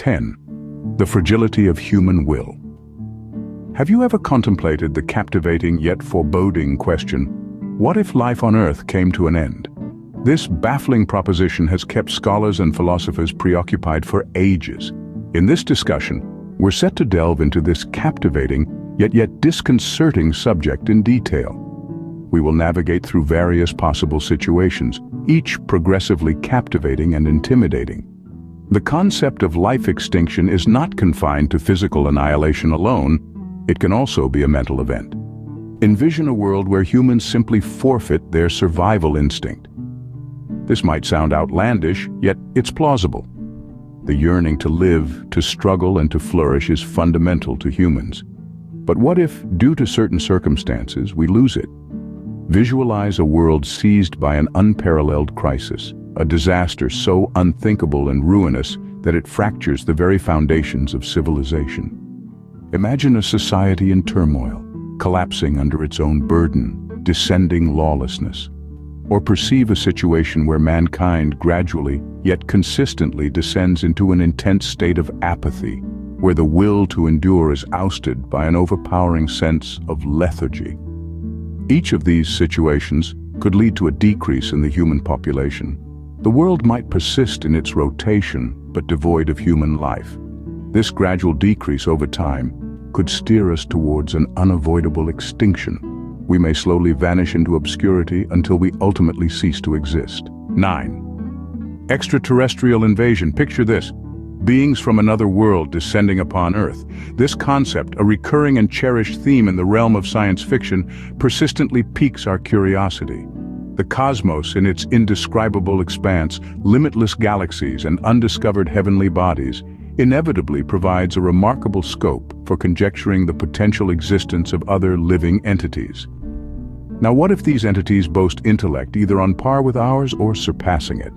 10. The fragility of human will. Have you ever contemplated the captivating yet foreboding question, what if life on Earth came to an end? This baffling proposition has kept scholars and philosophers preoccupied for ages. In this discussion, we're set to delve into this captivating yet disconcerting subject in detail. We will navigate through various possible situations, each progressively captivating and intimidating. The concept of life extinction is not confined to physical annihilation alone. It can also be a mental event. Envision a world where humans simply forfeit their survival instinct. This might sound outlandish, yet it's plausible. The yearning to live, to struggle, and to flourish is fundamental to humans. But what if, due to certain circumstances, we lose it? Visualize a world seized by an unparalleled crisis, a disaster so unthinkable and ruinous that it fractures the very foundations of civilization. Imagine a society in turmoil, collapsing under its own burden, descending lawlessness. Or perceive a situation where mankind gradually, yet consistently descends into an intense state of apathy, where the will to endure is ousted by an overpowering sense of lethargy. Each of these situations could lead to a decrease in the human population. The world might persist in its rotation, but devoid of human life. This gradual decrease over time could steer us towards an unavoidable extinction. We may slowly vanish into obscurity until we ultimately cease to exist. 9. Extraterrestrial invasion. Picture this. Beings from another world descending upon Earth. This concept, a recurring and cherished theme in the realm of science fiction, persistently piques our curiosity. The cosmos, in its indescribable expanse, limitless galaxies, and undiscovered heavenly bodies, inevitably provides a remarkable scope for conjecturing the potential existence of other living entities. Now, what if these entities boast intellect either on par with ours or surpassing it?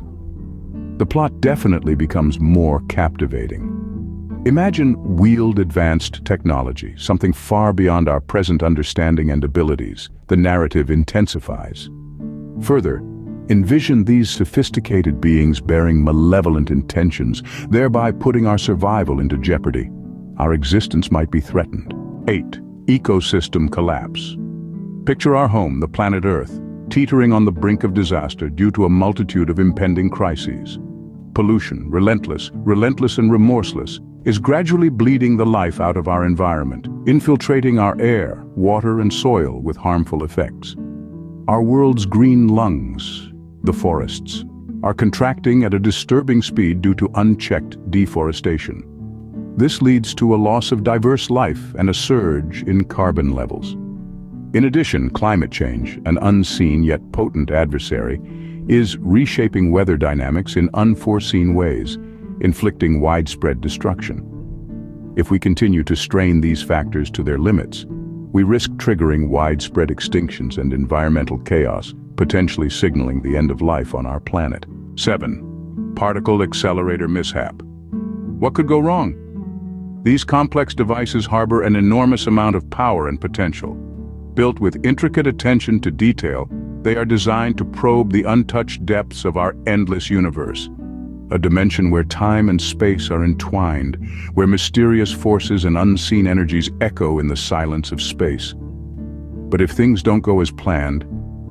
The plot definitely becomes more captivating. Imagine wheeled advanced technology, something far beyond our present understanding and abilities. The narrative intensifies. Further, envision these sophisticated beings bearing malevolent intentions, thereby putting our survival into jeopardy. Our existence might be threatened. 8. Ecosystem collapse. Picture our home, the planet Earth, teetering on the brink of disaster due to a multitude of impending crises. Pollution, relentless and remorseless, is gradually bleeding the life out of our environment, infiltrating our air, water, and soil with harmful effects. Our world's green lungs, the forests, are contracting at a disturbing speed due to unchecked deforestation. This leads to a loss of diverse life and a surge in carbon levels. In addition, climate change, an unseen yet potent adversary, is reshaping weather dynamics in unforeseen ways, inflicting widespread destruction. If we continue to strain these factors to their limits, we risk triggering widespread extinctions and environmental chaos, potentially signaling the end of life on our planet. 7. Particle accelerator mishap. What could go wrong? These complex devices harbor an enormous amount of power and potential. Built with intricate attention to detail, they are designed to probe the untouched depths of our endless universe. A dimension where time and space are entwined, where mysterious forces and unseen energies echo in the silence of space. But if things don't go as planned,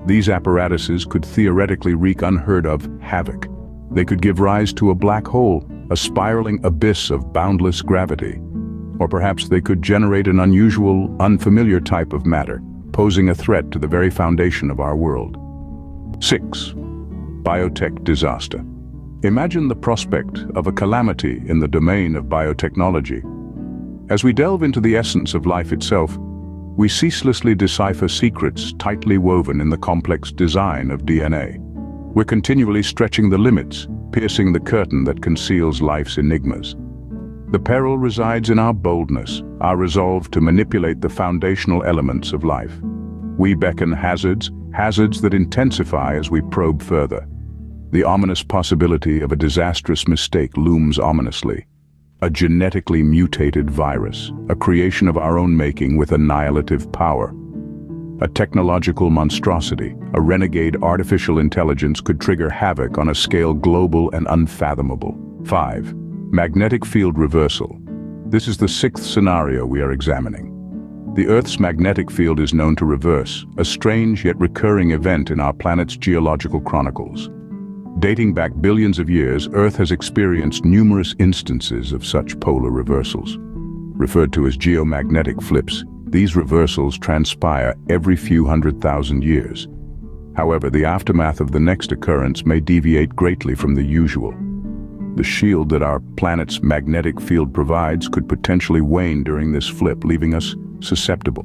these apparatuses could theoretically wreak unheard-of havoc. They could give rise to a black hole, a spiraling abyss of boundless gravity. Or perhaps they could generate an unusual, unfamiliar type of matter, posing a threat to the very foundation of our world. 6. Biotech disaster. Imagine the prospect of a calamity in the domain of biotechnology. As we delve into the essence of life itself, we ceaselessly decipher secrets tightly woven in the complex design of DNA. We're continually stretching the limits, piercing the curtain that conceals life's enigmas. The peril resides in our boldness, our resolve to manipulate the foundational elements of life. We beckon hazards that intensify as we probe further. The ominous possibility of a disastrous mistake looms ominously. A genetically mutated virus, a creation of our own making with annihilative power. A technological monstrosity, a renegade artificial intelligence could trigger havoc on a scale global and unfathomable. 5. Magnetic field reversal. This is the sixth scenario we are examining. The Earth's magnetic field is known to reverse, a strange yet recurring event in our planet's geological chronicles. Dating back billions of years, Earth has experienced numerous instances of such polar reversals. Referred to as geomagnetic flips, these reversals transpire every few 100,000 years. However, the aftermath of the next occurrence may deviate greatly from the usual. The shield that our planet's magnetic field provides could potentially wane during this flip, leaving us susceptible.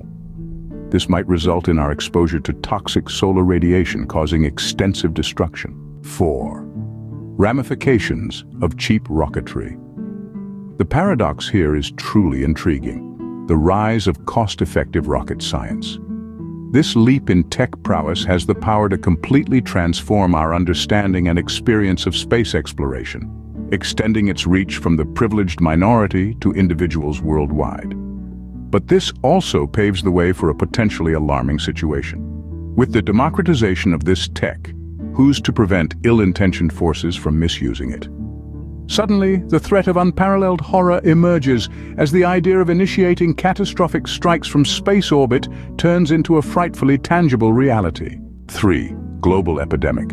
This might result in our exposure to toxic solar radiation, causing extensive destruction. 4. Ramifications of cheap rocketry. The paradox here is truly intriguing: the rise of cost-effective rocket science. This leap in tech prowess has the power to completely transform our understanding and experience of space exploration, extending its reach from the privileged minority to individuals worldwide. But this also paves the way for a potentially alarming situation. With the democratization of this tech, who's to prevent ill-intentioned forces from misusing it? Suddenly, the threat of unparalleled horror emerges as the idea of initiating catastrophic strikes from space orbit turns into a frightfully tangible reality. 3. Global epidemic.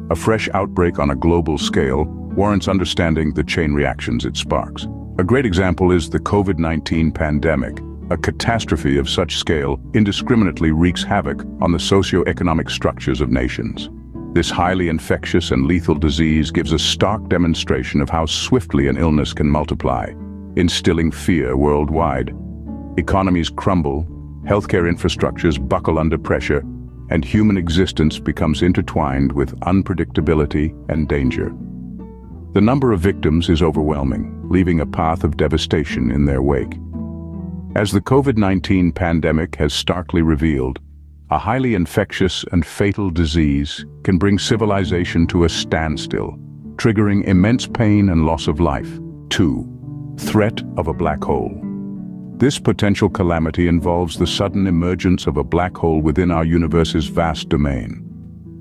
A fresh outbreak on a global scale warrants understanding the chain reactions it sparks. A great example is the COVID-19 pandemic. A catastrophe of such scale indiscriminately wreaks havoc on the socio-economic structures of nations. This highly infectious and lethal disease gives a stark demonstration of how swiftly an illness can multiply, instilling fear worldwide. Economies crumble, healthcare infrastructures buckle under pressure, and human existence becomes intertwined with unpredictability and danger. The number of victims is overwhelming, leaving a path of devastation in their wake. As the COVID-19 pandemic has starkly revealed, a highly infectious and fatal disease can bring civilization to a standstill, triggering immense pain and loss of life. 2. Threat of a black hole. This potential calamity involves the sudden emergence of a black hole within our universe's vast domain.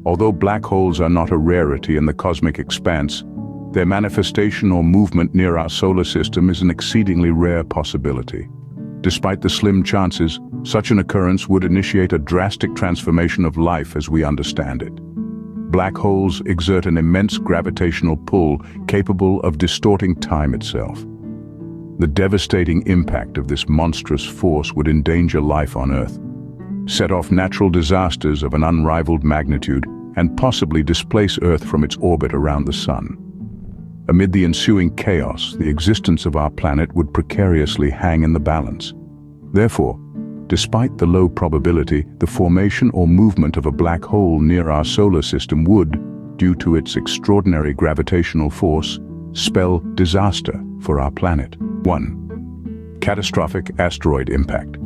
Although black holes are not a rarity in the cosmic expanse, their manifestation or movement near our solar system is an exceedingly rare possibility. Despite the slim chances, such an occurrence would initiate a drastic transformation of life as we understand it. Black holes exert an immense gravitational pull capable of distorting time itself. The devastating impact of this monstrous force would endanger life on Earth, set off natural disasters of an unrivaled magnitude, and possibly displace Earth from its orbit around the Sun. Amid the ensuing chaos, the existence of our planet would precariously hang in the balance. Therefore, despite the low probability, the formation or movement of a black hole near our solar system would, due to its extraordinary gravitational force, spell disaster for our planet. 1. Catastrophic asteroid impact.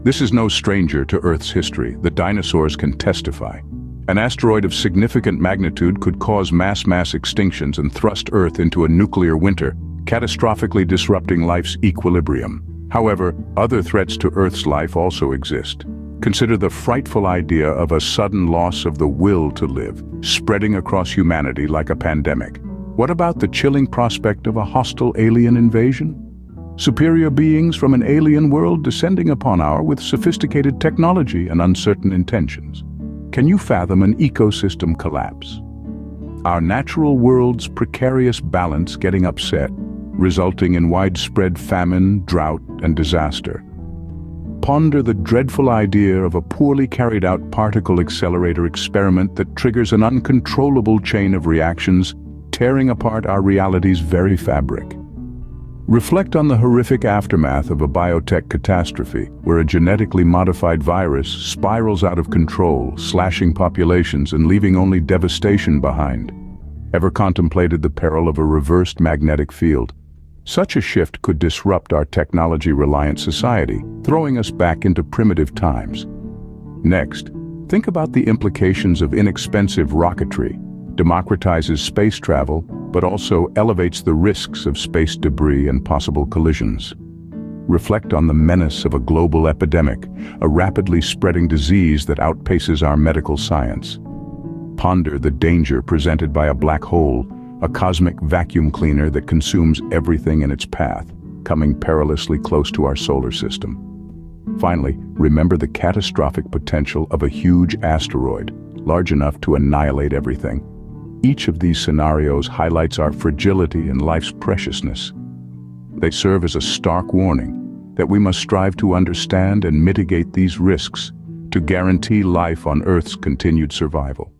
This is no stranger to Earth's history. The dinosaurs can testify. An asteroid of significant magnitude could cause mass extinctions and thrust Earth into a nuclear winter, catastrophically disrupting life's equilibrium. However, other threats to Earth's life also exist. Consider the frightful idea of a sudden loss of the will to live, spreading across humanity like a pandemic. What about the chilling prospect of a hostile alien invasion? Superior beings from an alien world descending upon our with sophisticated technology and uncertain intentions. Can you fathom an ecosystem collapse? Our natural world's precarious balance getting upset, resulting in widespread famine, drought, and disaster. Ponder the dreadful idea of a poorly carried out particle accelerator experiment that triggers an uncontrollable chain of reactions, tearing apart our reality's very fabric. Reflect on the horrific aftermath of a biotech catastrophe, where a genetically modified virus spirals out of control, slashing populations and leaving only devastation behind. Ever contemplated the peril of a reversed magnetic field? Such a shift could disrupt our technology-reliant society, throwing us back into primitive times. Next, think about the implications of inexpensive rocketry. Democratizes space travel, but also elevates the risks of space debris and possible collisions. Reflect on the menace of a global epidemic, a rapidly spreading disease that outpaces our medical science. Ponder the danger presented by a black hole, a cosmic vacuum cleaner that consumes everything in its path, coming perilously close to our solar system. Finally, remember the catastrophic potential of a huge asteroid, large enough to annihilate everything. Each of these scenarios highlights our fragility and life's preciousness. They serve as a stark warning that we must strive to understand and mitigate these risks to guarantee life on Earth's continued survival.